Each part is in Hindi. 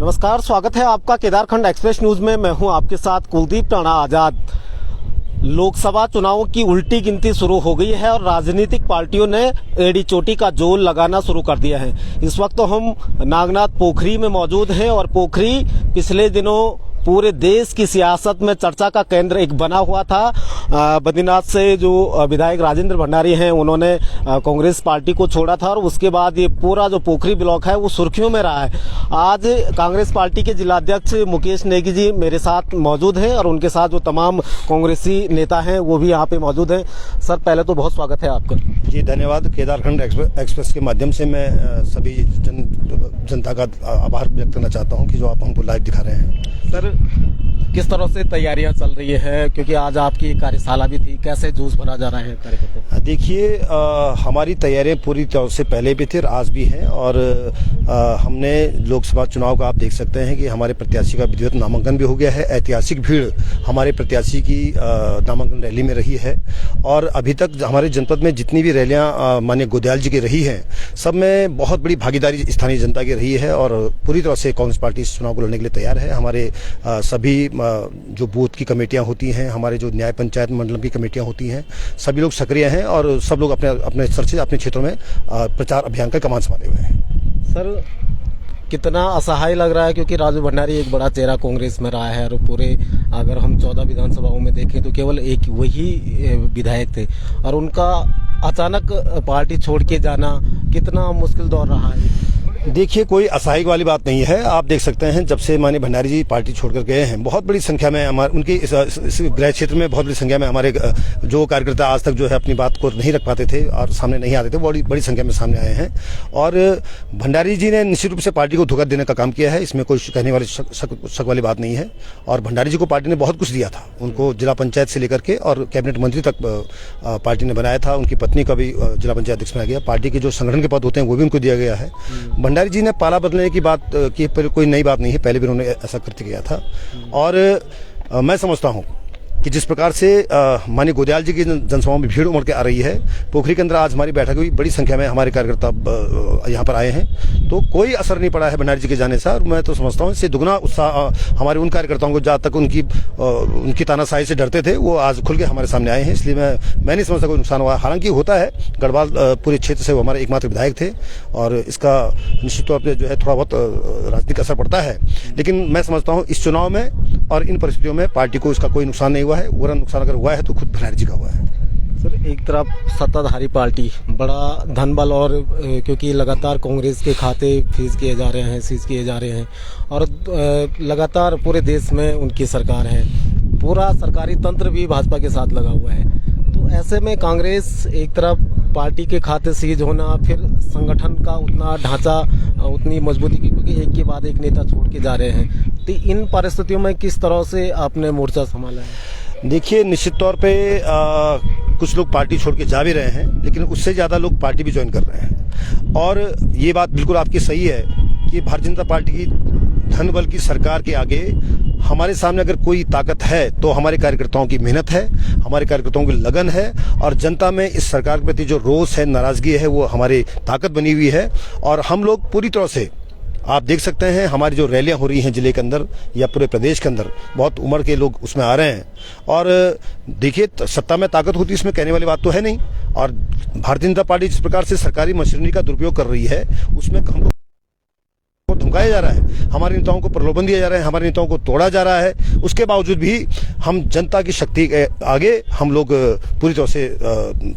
नमस्कार, स्वागत है आपका केदारखंड एक्सप्रेस न्यूज में। मैं हूं आपके साथ कुलदीप टाणा आजाद। लोकसभा चुनावों की उल्टी गिनती शुरू हो गई है और राजनीतिक पार्टियों ने एड़ी चोटी का जोर लगाना शुरू कर दिया है। इस वक्त तो हम नागनाथ पोखरी में मौजूद हैं और पोखरी पिछले दिनों पूरे देश की सियासत में चर्चा का केंद्र एक बना हुआ था। बद्रीनाथ से जो विधायक राजेंद्र भंडारी हैं, उन्होंने कांग्रेस पार्टी को छोड़ा था और उसके बाद ये पूरा जो पोखरी ब्लॉक है वो सुर्खियों में रहा है। आज कांग्रेस पार्टी के जिलाध्यक्ष मुकेश नेगी जी मेरे साथ मौजूद हैं और उनके साथ जो तमाम कांग्रेसी नेता हैं वो भी यहाँ पे मौजूद हैं। सर, पहले तो बहुत स्वागत है आपका। जी धन्यवाद। केदारखंड एक्सप्रेस के माध्यम से मैं सभी जनता का आभार व्यक्त करना चाहता हूँ कि जो आप हमको लाइव दिखा रहे हैं। सर, किस तरह से तैयारियां चल रही है, क्योंकि आज आपकी कार्यशाला भी थी, कैसे जूझ भरा जा रहा है कार्यकर्ताओं? देखिए, हमारी तैयारियां पूरी तरह से पहले भी थी और आज भी हैं और हमने लोकसभा चुनाव का आप देख सकते हैं कि हमारे प्रत्याशी का विधिवत नामांकन भी हो गया है। ऐतिहासिक भीड़ हमारे प्रत्याशी की नामांकन रैली में रही है और अभी तक हमारे जनपद में जितनी भी रैलियां माननीय गोदयाल जी की रही हैं, सब में बहुत बड़ी भागीदारी स्थानीय जनता की रही है और पूरी तरह से कांग्रेस पार्टी इस चुनाव को लड़ने के लिए तैयार है। हमारे सभी जो बूथ की कमेटियां होती हैं, हमारे जो न्याय पंचायत मंडल की कमेटियां होती हैं, सभी लोग सक्रिय हैं और सब लोग अपने अपने स्तर से अपने क्षेत्रों में प्रचार अभियान का कमान संभाले हुए हैं। सर, कितना असहाय लग रहा है, क्योंकि राजू भंडारी एक बड़ा चेहरा कांग्रेस में रहा है और पूरे अगर हम 14 विधानसभाओं में देखें तो केवल एक वही विधायक थे और उनका अचानक पार्टी छोड़ के जाना कितना मुश्किल दौर रहा है? देखिए, कोई असहाय वाली बात नहीं है। आप देख सकते हैं जब से माननीय भंडारी जी पार्टी छोड़कर गए हैं, बहुत बड़ी संख्या में हमारे उनके इस गृह क्षेत्र में बहुत बड़ी संख्या में हमारे जो कार्यकर्ता आज तक जो है अपनी बात को नहीं रख पाते थे और सामने नहीं आते थे, बड़ी संख्या में सामने आए हैं और भंडारी जी ने निश्चित रूप से पार्टी को धोखा देने का काम किया है। इसमें कोई कहने वाली शक वाली बात नहीं है और भंडारी जी को पार्टी ने बहुत कुछ दिया था। उनको जिला पंचायत से लेकर के और कैबिनेट मंत्री तक पार्टी ने बनाया था। उनकी पत्नी का भी जिला पंचायत अध्यक्ष बनाया गया। पार्टी के जो संगठन के पद होते हैं वो भी उनको दिया गया है। भंडारी जी ने पाला बदलने की बात की कोई नई बात नहीं है, पहले भी उन्होंने ऐसा करते किया था और मैं समझता हूं कि जिस प्रकार से माननीय गोदयाल जी की जनसभाओं में भीड़ उमड़ के आ रही है, पोखरी के अंदर आज हमारी बैठक हुई, बड़ी संख्या में हमारे कार्यकर्ता यहाँ पर आए हैं, तो कोई असर नहीं पड़ा है भंडारी जी के जाने से। और मैं तो समझता हूँ इससे दुगना उत्साह हमारे उन कार्यकर्ताओं को जहाँ तक उनकी तानाशाही से डरते थे वो आज खुल के हमारे सामने आए हैं। इसलिए मैं नहीं समझता कोई नुकसान हुआ। हालांकि होता है, गढ़वाल पूरे क्षेत्र से वो हमारे एकमात्र विधायक थे और इसका निश्चित तौर पर जो है थोड़ा बहुत राजनीतिक असर पड़ता है, लेकिन मैं समझता हूँ इस चुनाव में और इन परिस्थितियों में पार्टी को इसका कोई नुकसान नहीं हुआ है। वरन नुकसान अगर हुआ है तो खुद भंडारी जी का हुआ है। सर, एक तरफ सत्ताधारी पार्टी बड़ा धनबल और क्योंकि लगातार कांग्रेस के खाते सीज किए जा रहे हैं और लगातार पूरे देश में उनकी सरकार है, पूरा सरकारी तंत्र भी भाजपा के साथ लगा हुआ है, तो ऐसे में कांग्रेस एक तरफ पार्टी के खाते सीज होना, फिर संगठन का उतना ढांचा, उतनी मजबूती की, क्योंकि एक के बाद एक नेता छोड़ के जा रहे हैं, तो इन परिस्थितियों में किस तरह से आपने मोर्चा संभाला है? देखिए, निश्चित तौर पे कुछ लोग पार्टी छोड़ के जा भी रहे हैं, लेकिन उससे ज़्यादा लोग पार्टी भी ज्वाइन कर रहे हैं और ये बात बिल्कुल आपकी सही है कि भारतीय जनता पार्टी की धन बल की सरकार के आगे हमारे सामने अगर कोई ताकत है तो हमारे कार्यकर्ताओं की मेहनत है, हमारे कार्यकर्ताओं की लगन है और जनता में इस सरकार के प्रति जो रोष है, नाराजगी है, वो हमारी ताकत बनी हुई है और हम लोग पूरी तरह से, आप देख सकते हैं हमारी जो रैलियां हो रही हैं जिले के अंदर या पूरे प्रदेश के अंदर, बहुत उम्र के लोग उसमें आ रहे हैं और देखिए, सत्ता में ताकत होती है इसमें कहने वाली बात तो है नहीं। और भारतीय जनता पार्टी जिस प्रकार से सरकारी मशीनरी का दुरुपयोग कर रही है उसमें हमको धमकाया जा रहा है, हमारे नेताओं को प्रलोभन दिया जा रहा है, हमारे नेताओं को तोड़ा जा रहा है, उसके बावजूद भी हम जनता की शक्ति के आगे हम लोग पूरी तरह से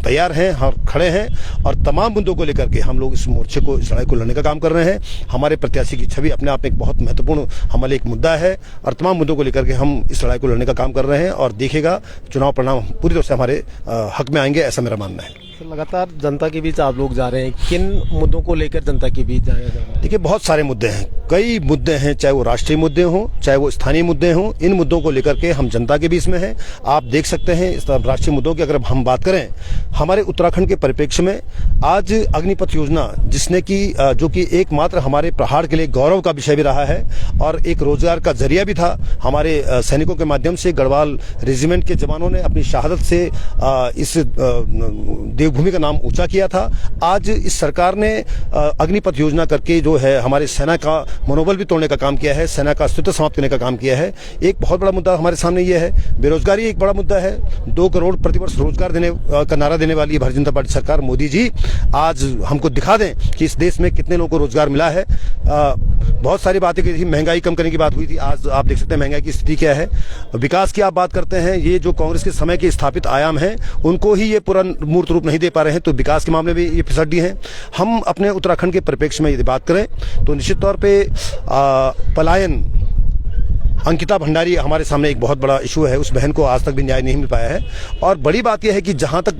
तैयार हैं, हम खड़े हैं और तमाम मुद्दों को लेकर के हम लोग इस मोर्चे को, इस लड़ाई को लड़ने का काम कर रहे हैं। हमारे प्रत्याशी की छवि अपने आप में एक बहुत महत्वपूर्ण हमारे एक मुद्दा है और तमाम मुद्दों को लेकर के हम इस लड़ाई को लड़ने का काम कर रहे हैं और देखिएगा चुनाव परिणाम पूरी तरह से हमारे हक में आएंगे, ऐसा मेरा मानना है। लगातार जनता के बीच आप लोग जा रहे हैं, किन मुद्दों को लेकर जनता के बीच जाया जा रहा है? देखिए, बहुत सारे मुद्दे हैं, कई मुद्दे हैं, चाहे वो राष्ट्रीय मुद्दे हों, चाहे वो स्थानीय मुद्दे हों, इन मुद्दों को लेकर के हम जनता के बीच में हैं। आप देख सकते हैं इस राष्ट्रीय मुद्दों की अगर हम बात करें, हमारे उत्तराखंड के परिप्रेक्ष्य में आज अग्निपथ योजना, जिसने की जो कि एकमात्र हमारे प्रहार के लिए गौरव का विषय भी रहा है और एक रोजगार का जरिया भी था, हमारे सैनिकों के माध्यम से गढ़वाल रेजिमेंट के जवानों ने अपनी शहादत से इस देवभूमि का नाम ऊंचा किया था। आज इस सरकार ने अग्निपथ योजना करके जो है हमारे सेना का मनोबल भी तोड़ने का काम किया है, सेना का अस्तित्व समाप्त करने का काम किया है। एक बहुत बड़ा मुद्दा हमारे सामने ये है, बेरोजगारी एक बड़ा मुद्दा है। 2 करोड़ प्रतिवर्ष रोजगार देने का नारा देने वाली भारतीय जनता पार्टी सरकार, मोदी जी आज हमको दिखा दें कि इस देश में कितने लोगों को रोजगार मिला है। बहुत सारी बातें की थी, महंगाई कम करने की बात हुई थी, आज आप देख सकते हैं महंगाई की स्थिति क्या है। विकास की आप बात करते हैं, ये जो कांग्रेस के समय के स्थापित आयाम हैं उनको ही ये पूरा मूर्त रूप नहीं दे पा रहे हैं, तो विकास के मामले में ये फिसड्डी हैं। हम अपने उत्तराखंड के परिप्रेक्ष्य में यदि बात करें तो निश्चित तौर पे पलायन, अंकिता भंडारी हमारे सामने एक बहुत बड़ा इशू है, उस बहन को आज तक भी न्याय नहीं मिल पाया है। और बड़ी बात यह है कि जहां तक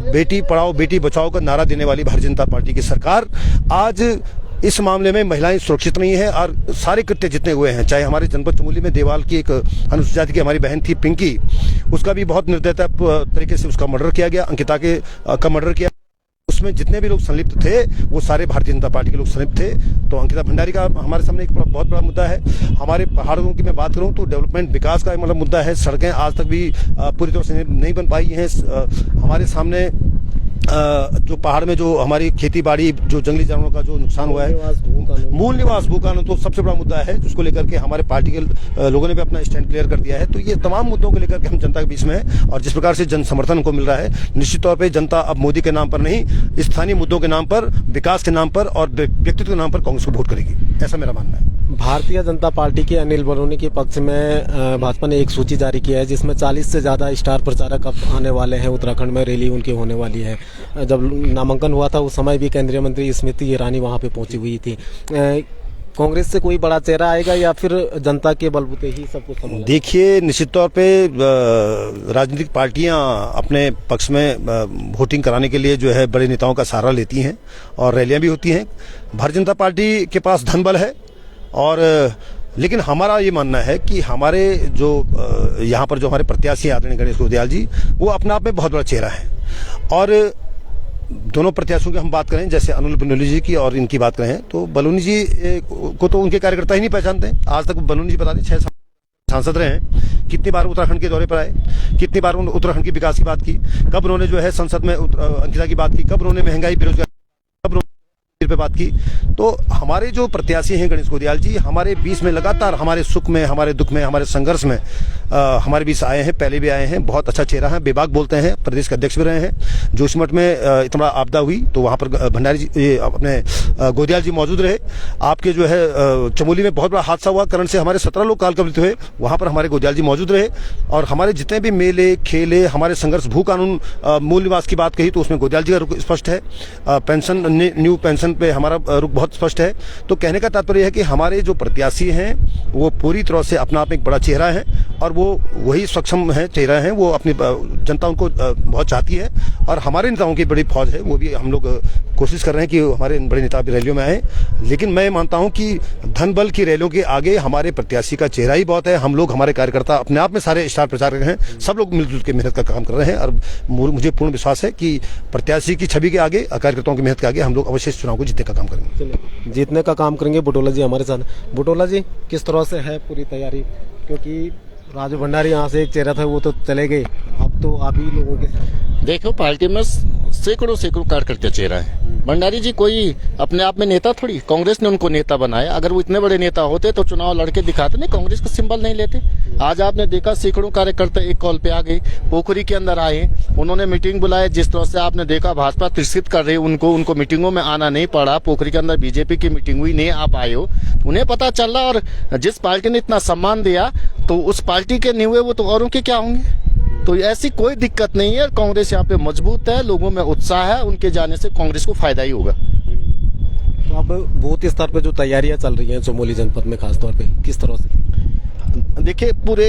बेटी पढ़ाओ बेटी बचाओ का नारा देने वाली भारतीय जनता पार्टी की सरकार आज इस मामले में महिलाएं सुरक्षित नहीं है। और सारे कृत्य जितने हुए हैं, चाहे हमारे जनपद चमोली में देवाल की एक अनुसूचित जाति की हमारी बहन थी पिंकी, उसका भी बहुत निर्दयता तरीके से उसका मर्डर किया गया, अंकिता का मर्डर किया, उसमें जितने भी लोग संलिप्त थे वो सारे भारतीय जनता पार्टी के लोग संलिप्त थे। तो अंकिता भंडारी का हमारे सामने एक बहुत बड़ा मुद्दा है। हमारे पहाड़ों की मैं बात करूं तो डेवलपमेंट, विकास का मतलब मुद्दा है। सड़कें आज तक भी पूरी तरह से नहीं बन पाई हैं। हमारे सामने जो पहाड़ में जो हमारी खेती बाड़ी, जो जंगली जानवरों का जो नुकसान हुआ है, मूल निवास भू कानून तो सबसे बड़ा मुद्दा है, जिसको लेकर के हमारे पार्टी के लोगों ने भी अपना स्टैंड क्लियर कर दिया है। तो ये तमाम मुद्दों को लेकर के हम जनता के बीच में हैं और जिस प्रकार से जन समर्थन उनको मिल रहा है, निश्चित तौर पर जनता अब मोदी के नाम पर नहीं, स्थानीय मुद्दों के नाम पर, विकास के नाम पर और व्यक्तित्व के नाम पर कांग्रेस को वोट करेगी, ऐसा मेरा मानना है। भारतीय जनता पार्टी के अनिल बलूनी के पक्ष में भाजपा ने एक सूची जारी की है जिसमें 40 से ज्यादा स्टार प्रचारक अब आने वाले हैं। उत्तराखंड में रैली उनकी होने वाली है। जब नामांकन हुआ था उस समय भी केंद्रीय मंत्री स्मृति ईरानी वहां पे पहुंची हुई थी। कांग्रेस से कोई बड़ा चेहरा आएगा या फिर जनता के बलबूते ही सब कुछ संभालेगा? देखिए, निश्चित तौर पे राजनीतिक पार्टियां अपने पक्ष में वोटिंग कराने के लिए जो है बड़े नेताओं का सहारा लेती हैं और रैलियां भी होती हैं। भारतीय जनता पार्टी के पास धन बल है और लेकिन हमारा ये मानना है कि हमारे जो यहाँ पर जो हमारे प्रत्याशी आदरणीय गणेश गोदियाल जी, वो अपने आप में बहुत बड़ा चेहरा है। और दोनों प्रत्याशियों की हम बात करें, जैसे अनिल बलूनी जी की और इनकी बात करें, तो बलूनी जी को तो उनके कार्यकर्ता ही नहीं पहचानते। आज तक बलूनी जी बता दें 6 सांसद रहे हैं, कितनी बार उत्तराखंड के दौरे पर आए, कितनी बार उत्तराखंड के विकास की बात की, कब उन्होंने जो है संसद में अंकिता की बात की, कब उन्होंने महंगाई बेरोजगारी कब पे बात की। तो हमारे जो प्रत्याशी हैं गणेश गोदियाल जी, हमारे बीच में लगातार हमारे सुख में, हमारे दुख में, हमारे संघर्ष में हमारे बीच आए हैं, पहले भी आए हैं। बहुत अच्छा चेहरा है, बेबाक बोलते हैं, प्रदेश के अध्यक्ष भी रहे हैं। जोशीमठ में इतना बड़ा आपदा हुई तो वहां पर भंडारी जी अपने गोदियाल जी मौजूद रहे। आपके जो है चमोली में बहुत बड़ा हादसा हुआ, करंट से हमारे 17 लोग काल कवलित हुए, वहां पर हमारे गोदियाल जी मौजूद रहे। और हमारे जितने भी मेले खेले, हमारे संघर्ष, भू कानून, मूल निवास की बात कही तो उसमें गोदियाल जी का रुख स्पष्ट है। पेंशन, न्यू पेंशन पे हमारा रुख बहुत स्पष्ट है। तो कहने का तात्पर्य है कि हमारे जो प्रत्याशी हैं वो पूरी तरह से अपना आप एक बड़ा चेहरा है और वो वही सक्षम है, चेहरा है, वो अपनी जनता उनको बहुत चाहती है। और हमारे नेताओं की बड़ी फौज है, वो भी हम लोग कोशिश कर रहे हैं कि हमारे बड़े नेता भी रैलियों में आए। लेकिन मैं मानता हूं कि धन बल की रैलियों के आगे हमारे प्रत्याशी का चेहरा ही बहुत है। हम लोग, हमारे कार्यकर्ता अपने आप में सारे स्टार प्रचारक हैं, सब लोग मिलजुल के मेहनत का काम कर रहे हैं। और मुझे पूर्ण विश्वास है कि प्रत्याशी की छवि के आगे, कार्यकर्ताओं की मेहनत के आगे हम लोग अवश्य इस चुनाव को जीतने का काम करेंगे। जीतने का काम करेंगे। बुटोला जी हमारे साथ। बुटोला जी, किस तरह से है पूरी तैयारी? क्योंकि राजू भंडारी यहाँ से एक चेहरा था, वो तो चले गए, अब तो आप ही लोगों के। देखो, पार्टी में सैकड़ों कार्यकर्ता चेहरा है। भंडारी जी कोई अपने आप में नेता थोड़ी, कांग्रेस ने उनको नेता बनाया। अगर वो इतने बड़े नेता होते तो चुनाव लड़के दिखाते नहीं, कांग्रेस का सिंबल नहीं लेते। आज आपने देखा सैकड़ों कार्यकर्ता एक कॉल पे आ गए, पोखरी के अंदर आए, उन्होंने मीटिंग बुलाए। जिस तरह से आपने देखा भाजपा तिरस्कृत कर रही, उनको मीटिंगों में आना नहीं पड़ा। पोखरी के अंदर बीजेपी की मीटिंग हुई, नहीं आप आए हो, उन्हें पता चल रहा। और जिस पार्टी ने इतना सम्मान दिया तो उस पार्टी के नहीं हुए वो तो औरों के क्या होंगे? तो ऐसी कोई दिक्कत नहीं है। कांग्रेस यहाँ पे मजबूत है, लोगों में उत्साह है, उनके जाने से कांग्रेस को फायदा ही होगा। तो अब बूथ स्तर पे जो तैयारियां चल रही हैं चमोली जनपद में खासतौर पे, किस तरह से? देखिए, पूरे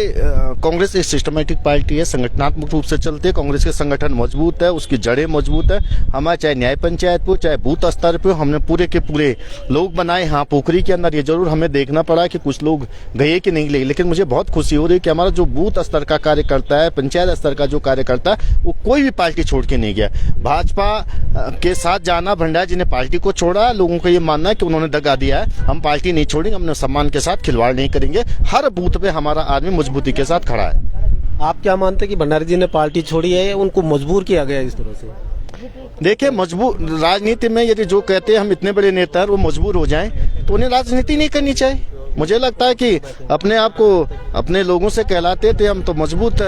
कांग्रेस एक सिस्टमेटिक पार्टी है, संगठनात्मक रूप से चलती है। कांग्रेस के संगठन मजबूत है, उसकी जड़ें मजबूत है। हमारे चाहे न्याय पंचायत पे, चाहे बूथ स्तर पे, हमने पूरे के पूरे लोग बनाए। हाँ, पोखरी के अंदर ये जरूर हमें देखना पड़ा कि कुछ लोग गए कि नहीं गए, लेकिन मुझे बहुत खुशी हो रही है कि हमारा जो बूथ स्तर का कार्यकर्ता है, पंचायत स्तर का जो कार्यकर्ता है, वो कोई भी पार्टी छोड़ के नहीं गया। भाजपा के साथ जाना, भंडारी जी ने पार्टी को छोड़ा, लोगों का ये मानना है कि उन्होंने दगा दिया है। हम पार्टी नहीं छोड़ेंगे, हमने सम्मान के साथ खिलवाड़ नहीं करेंगे। हर बूथ पे हमारा आदमी मजबूती के साथ खड़ा है। आप क्या मानते हैं कि भंडारी जी ने पार्टी छोड़ी है या उनको मजबूर किया गया इस तरह से? देखिए, मजबूर राजनीति में यदि जो कहते हैं हम इतने बड़े नेता हैं, वो मजबूर हो जाएं तो उन्हें राजनीति नहीं करनी चाहिए। मुझे लगता है कि अपने आप को अपने लोगों से कहलाते थे हम तो मजबूत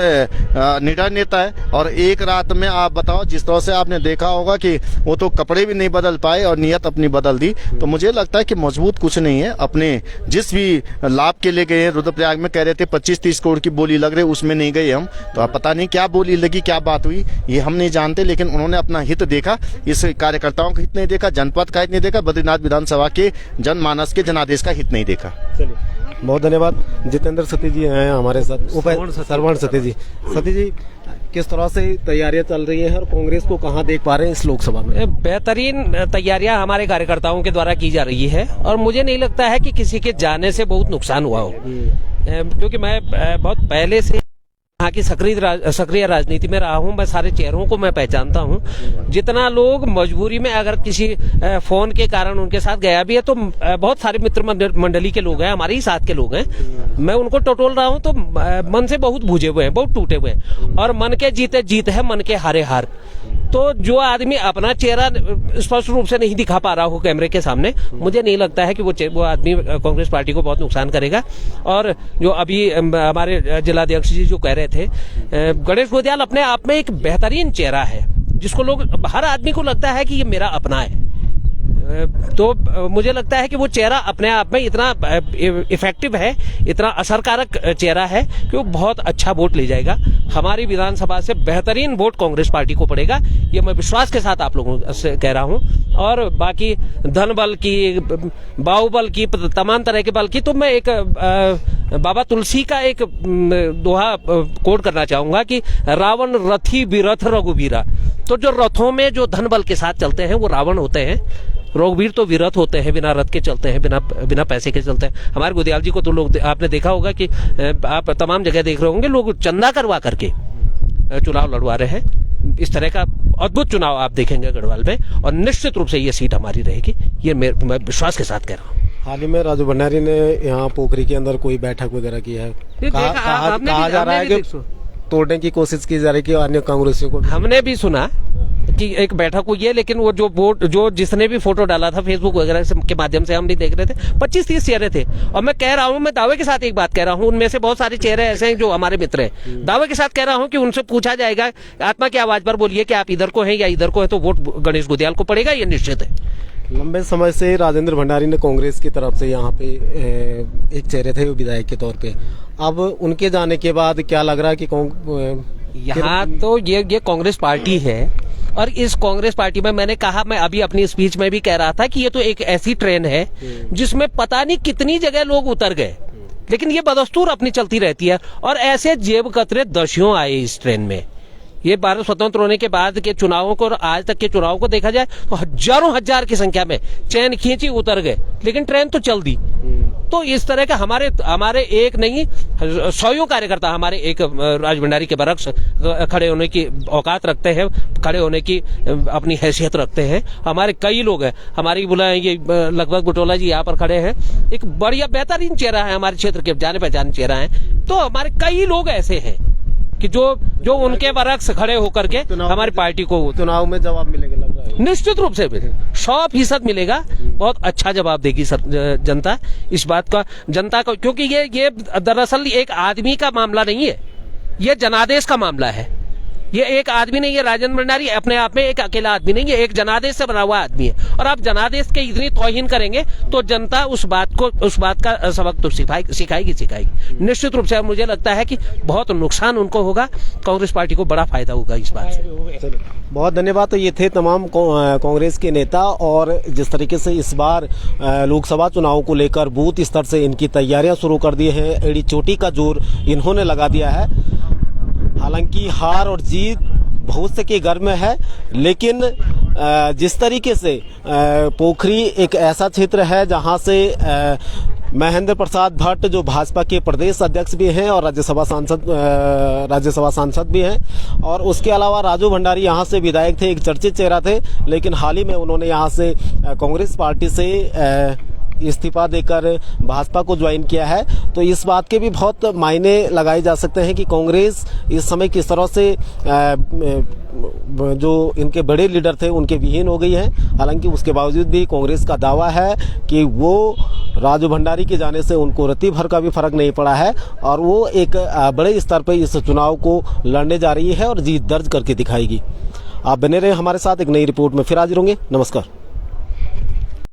निडर नेता है। और एक रात में आप बताओ, जिस तरह से आपने देखा होगा कि वो तो कपड़े भी नहीं बदल पाए और नियत अपनी बदल दी। तो मुझे लगता है कि मजबूत कुछ नहीं है। अपने जिस भी लाभ के लिए गए, रुद्रप्रयाग में कह रहे थे 25-30 करोड़ की बोली लग रही, उसमें नहीं गए हम। तो आप पता नहीं क्या बोली लगी, क्या बात हुई, ये हम नहीं जानते। लेकिन उन्होंने अपना हित देखा, इस कार्यकर्ताओं का हित नहीं देखा, जनपद का हित नहीं देखा, बद्रीनाथ विधानसभा के जनमानस के जनादेश का हित नहीं देखा। चलिए, बहुत धन्यवाद। जितेंद्र सती जी हैं हमारे साथ, सरवण सती जी। सती जी, किस तरह से तैयारियां चल रही हैं और कांग्रेस को कहां देख पा रहे हैं इस लोकसभा में? बेहतरीन तैयारियां हमारे कार्यकर्ताओं के द्वारा की जा रही है और मुझे नहीं लगता है कि किसी के जाने से बहुत नुकसान हुआ हो, क्योंकि मैं बहुत पहले से यहाँ की सक्रिय राजनीति में रहा हूँ। मैं सारे चेहरों को मैं पहचानता हूँ। जितना लोग मजबूरी में अगर किसी फोन के कारण उनके साथ गया भी है तो बहुत सारे मित्र मंडली के लोग हैं, हमारे ही साथ के लोग हैं। मैं उनको टटोल रहा हूँ तो मन से बहुत भूजे हुए हैं, बहुत टूटे हुए हैं। और मन के जीते जीत है, मन के हारे हार। तो जो आदमी अपना चेहरा स्पष्ट रूप से नहीं दिखा पा रहा हो कैमरे के सामने, मुझे नहीं लगता है कि वो आदमी कांग्रेस पार्टी को बहुत नुकसान करेगा। और जो अभी हमारे जिलाध्यक्ष जी जो कह रहे थे, गणेश गोदियाल अपने आप में एक बेहतरीन चेहरा है जिसको लोग, हर आदमी को लगता है कि ये मेरा अपना है। तो मुझे लगता है कि वो चेहरा अपने आप में इतना इफेक्टिव है, इतना असरकारक चेहरा है कि वो बहुत अच्छा वोट ले जाएगा। हमारी विधानसभा से बेहतरीन वोट कांग्रेस पार्टी को पड़ेगा, ये मैं विश्वास के साथ आप लोगों से कह रहा हूं। और बाकी धन बल की, बाहुबल की, तमाम तरह के बल की, तो मैं एक बाबा तुलसी का एक दोहा कोट करना चाहूंगा कि रावण रथी बिरथ रघुबीरा। तो जो रथों में जो धन बल के साथ चलते हैं वो रावण होते हैं, रघुवीर तो विरथ होते हैं, बिना रथ के चलते हैं, बिना पैसे के चलते हैं। हमारे गोदियाल जी को तो लोग, आपने देखा होगा कि आप तमाम जगह देख रहे होंगे, लोग चंदा करवा करके चुनाव लड़वा रहे हैं। इस तरह का अद्भुत चुनाव आप देखेंगे गढ़वाल में, और निश्चित रूप से ये सीट हमारी रहेगी, ये मैं विश्वास के साथ कह रहा हूँ। हाल ही में राजू भंडारी ने यहाँ पोखरी के अंदर कोई बैठक वगैरह की है, कहा जा रहा है कि तोड़ने की कोशिश की जा रही है अन्य कांग्रेसियों को। हमने भी सुना कि एक बैठक हुई है, लेकिन वो जो जिसने भी फोटो डाला था फेसबुक वगैरह के माध्यम से हम नहीं देख रहे थे, 25-30 चेहरे थे। और मैं कह रहा हूँ, मैं दावे के साथ एक बात कह रहा हूँ, उनमें से बहुत सारे चेहरे ऐसे हैं जो हमारे मित्र हैं। दावे के साथ कह रहा हूँ कि उनसे पूछा जाएगा, आत्मा की आवाज पर बोलिए कि आप इधर को हैं या इधर को है, तो वोट गणेश गोदियाल को पड़ेगा, ये निश्चित है। लंबे समय से राजेंद्र भंडारी ने कांग्रेस की तरफ से यहाँ पे एक चेहरे थे विधायक के तौर पे, अब उनके जाने के बाद क्या लग रहा है कि यहाँ तो ये कांग्रेस पार्टी है, और इस कांग्रेस पार्टी में मैंने कहा, मैं अभी अपनी स्पीच में भी कह रहा था कि ये तो एक ऐसी ट्रेन है जिसमें पता नहीं कितनी जगह लोग उतर गए, लेकिन ये बदस्तूर अपनी चलती रहती है। और ऐसे जेब कतरे दसियों आए इस ट्रेन में। ये भारत स्वतंत्र होने के बाद के चुनावों को और आज तक के चुनावों को देखा जाए तो हजारों हजार की संख्या में चैन खींची उतर गए, लेकिन ट्रेन तो चल दी। तो इस तरह का हमारे एक नहीं, सौ कार्यकर्ता हमारे एक राज भंडारी के बरक्स खड़े होने की औकात रखते हैं, खड़े होने की अपनी हैसियत रखते हैं। हमारे कई लोग हैं, हमारी बुलाए ये लगभग बुटोला जी यहाँ पर खड़े हैं, एक बढ़िया बेहतरीन चेहरा है हमारे क्षेत्र के, जाने पहचाने चेहरा है। तो हमारे कई लोग ऐसे हैं कि जो उनके बरक्स खड़े होकर के हमारी पार्टी को चुनाव में जवाब मिलेगा, लग रहा है निश्चित रूप से 100% मिलेगा। बहुत अच्छा जवाब देगी जनता इस बात का, जनता को, क्योंकि ये दरअसल एक आदमी का मामला नहीं है, ये जनादेश का मामला है। ये एक आदमी नहीं है, राजेंद्र भंडारी अपने आप में एक अकेला आदमी नहीं है, एक जनादेश से बना हुआ आदमी है। और आप जनादेश के इतनी तौहीन करेंगे तो जनता उस बात का सबक तो सिखाएगी। निश्चित रूप से मुझे लगता है कि बहुत नुकसान उनको होगा, कांग्रेस पार्टी को बड़ा फायदा होगा इस बात से। बहुत धन्यवाद। तो ये थे तमाम कांग्रेस के नेता, और जिस तरीके से इस बार लोकसभा चुनाव को लेकर बूथ स्तर से इनकी तैयारियां शुरू कर दी है, एड़ी चोटी का जोर इन्होंने लगा दिया है। हालांकि हार और जीत बहुत से के घर में है, लेकिन जिस तरीके से पोखरी एक ऐसा क्षेत्र है जहां से महेंद्र प्रसाद भट्ट जो भाजपा के प्रदेश अध्यक्ष भी हैं और राज्यसभा सांसद भी हैं, और उसके अलावा राजू भंडारी यहां से विधायक थे, एक चर्चित चेहरा थे, लेकिन हाल ही में उन्होंने यहां से कांग्रेस पार्टी से इस्तीफा देकर भाजपा को ज्वाइन किया है, तो इस बात के भी बहुत मायने लगाए जा सकते हैं कि कांग्रेस इस समय किस तरह से जो इनके बड़े लीडर थे उनके विहीन हो गई है। हालांकि उसके बावजूद भी कांग्रेस का दावा है कि वो राजू भंडारी के जाने से उनको रत्ती भर का भी फर्क नहीं पड़ा है और वो एक बड़े स्तर पर इस चुनाव को लड़ने जा रही है और जीत दर्ज करके दिखाएगी। आप बने रहे हमारे साथ, एक नई रिपोर्ट में फिर हाजिर होंगे। नमस्कार।